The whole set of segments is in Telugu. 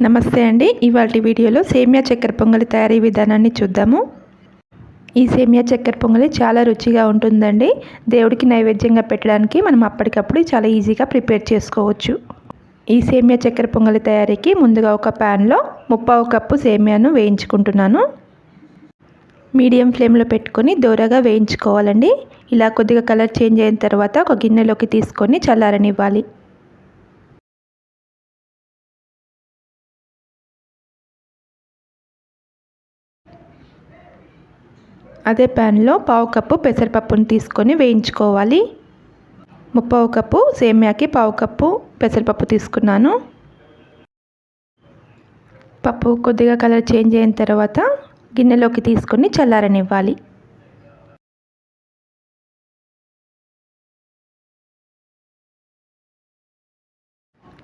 నమస్తే అండి. ఇవాల్టి వీడియోలో సేమియా చక్కెర పొంగలి తయారీ విధానాన్ని చూద్దాము. ఈ సేమియా చక్కెర పొంగలి చాలా రుచిగా ఉంటుందండి. దేవుడికి నైవేద్యంగా పెట్టడానికి మనం అప్పటికప్పుడు చాలా ఈజీగా ప్రిపేర్ చేసుకోవచ్చు. ఈ సేమియా చక్కెర పొంగలి తయారీకి ముందుగా ఒక ప్యాన్లో 1/2 కప్పు సేమియాను వేయించుకుంటున్నాను. మీడియం ఫ్లేమ్లో పెట్టుకొని దోరగా వేయించుకోవాలండి. ఇలా కొద్దిగా కలర్ చేంజ్ అయిన తర్వాత ఒక గిన్నెలోకి తీసుకొని చల్లారనివ్వాలి. అదే ప్యాన్లో 1/2 కప్పు పెసరపప్పును తీసుకొని వేయించుకోవాలి. 1/2 కప్పు సేమియాకి 1/2 కప్పు పెసరపప్పు తీసుకున్నాను. పప్పు కొద్దిగా కలర్ చేంజ్ అయిన తర్వాత గిన్నెలోకి తీసుకొని చల్లారనివ్వాలి.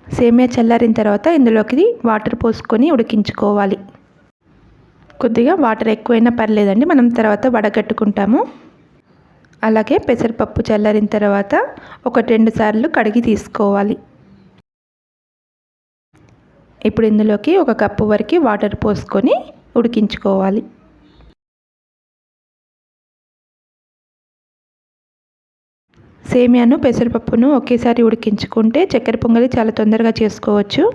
సేమియా చల్లారిన తర్వాత ఇందులోకి వాటర్ పోసుకొని ఉడికించుకోవాలి. కొద్దిగా వాటర్ ఎక్కువైనా పర్లేదండి, మనం తర్వాత వడగట్టుకుంటాము. అలాగే పెసరపప్పు చల్లారిన తర్వాత 1-2 సార్లు కడిగి తీసుకోవాలి. ఇప్పుడు ఇందులోకి 1 కప్పు వరకు వాటర్ పోసుకొని ఉడికించుకోవాలి. సేమియాను పెసరపప్పును ఒకేసారి ఉడికించుకుంటే చక్కెర పొంగలి చాలా తొందరగా చేసుకోవచ్చు.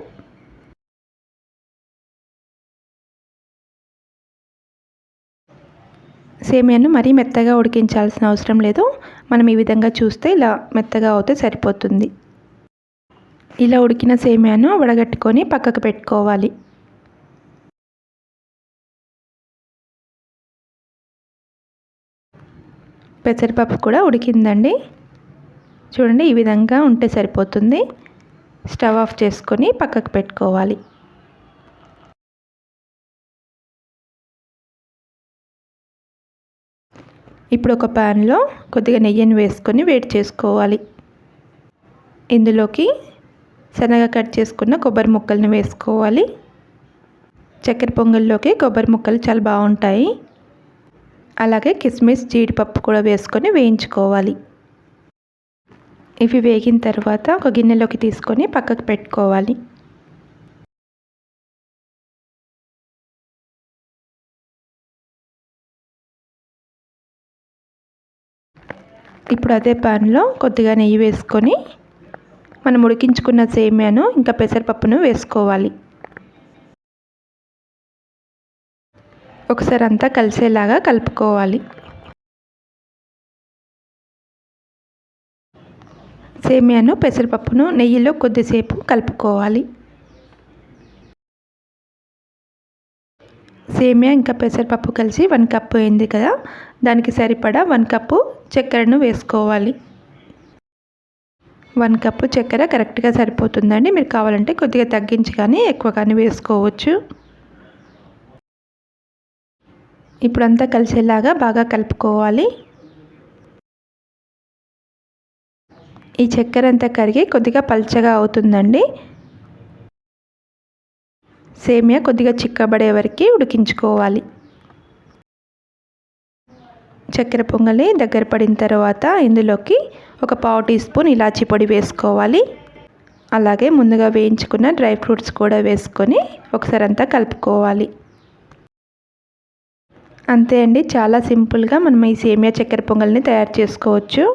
సేమియాను మరీ మెత్తగా ఉడికించాల్సిన అవసరం లేదు. మనం ఈ విధంగా చూస్తే ఇలా మెత్తగా అవుతే సరిపోతుంది. ఇలా ఉడికిన సేమియాను వడగట్టుకొని పక్కకు పెట్టుకోవాలి. పెసరపప్పు కూడా ఉడికిందండి. చూడండి, ఈ విధంగా ఉంటే సరిపోతుంది. స్టవ్ ఆఫ్ చేసుకొని పక్కకు పెట్టుకోవాలి. ఇప్పుడు ఒక ప్యాన్లో కొద్దిగా నెయ్యిని వేసుకొని వేడి చేసుకోవాలి. ఇందులోకి సన్నగా కట్ చేసుకున్న కొబ్బరి ముక్కల్ని వేసుకోవాలి. చక్కెర పొంగల్లోకి కొబ్బరి ముక్కలు చాలా బాగుంటాయి. అలాగే కిస్మిస్, జీడిపప్పు కూడా వేసుకొని వేయించుకోవాలి. ఇవి వేగిన తర్వాత ఒక గిన్నెలోకి తీసుకొని పక్కకు పెట్టుకోవాలి. ఇప్పుడు అదే ప్యాన్లో కొద్దిగా నెయ్యి వేసుకొని మనం ఉడికించుకున్న సేమియాను ఇంకా పెసరపప్పును వేసుకోవాలి. ఒకసారి అంతా కలిసేలాగా కలుపుకోవాలి. సేమియాను పెసరపప్పును నెయ్యిలో కొద్దిసేపు కలుపుకోవాలి. సేమియా ఇంకా పెసరపప్పు కలిసి 1 కప్పు అయింది కదా, దానికి సరిపడా 1 కప్పు చక్కెరను వేసుకోవాలి. 1 కప్పు చక్కెర కరెక్ట్గా సరిపోతుందండి. మీరు కావాలంటే కొద్దిగా తగ్గించి కానీ ఎక్కువ కానీ వేసుకోవచ్చు. ఇప్పుడు అంతా కలిసేలాగా బాగా కలుపుకోవాలి. ఈ చక్కెర అంతా కరిగి కొద్దిగా పల్చగా అవుతుందండి. సేమియా కొద్దిగా చిక్కబడే వరకు ఉడికించుకోవాలి. చక్కెర పొంగలి దగ్గర పడిన తర్వాత ఇందులోకి 1/4 టీ స్పూన్ ఇలాచీ పొడి వేసుకోవాలి. అలాగే ముందుగా వేయించుకున్న డ్రై ఫ్రూట్స్ కూడా వేసుకొని ఒకసారి అంతా కలుపుకోవాలి. అంతే అండి, చాలా సింపుల్గా మనం ఈ సేమియా చక్కెర పొంగల్ని తయారు చేసుకోవచ్చు.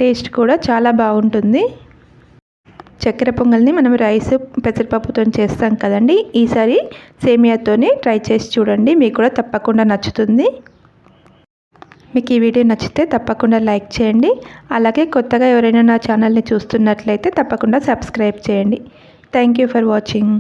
టేస్ట్ కూడా చాలా బాగుంటుంది. చక్కెర పొంగల్ని మనం రైస్, పెసరపప్పుతో చేస్తాం కదండి. ఈసారి సేమియాతోనే ట్రై చేసి చూడండి, మీకు కూడా తప్పకుండా నచ్చుతుంది. మీకు ఈ వీడియో నచ్చితే తప్పకుండా లైక్ చేయండి. అలాగే కొత్తగా ఎవరైనా నా ఛానల్ని చూస్తున్నట్లయితే తప్పకుండా సబ్స్క్రైబ్ చేయండి. Thank you for watching.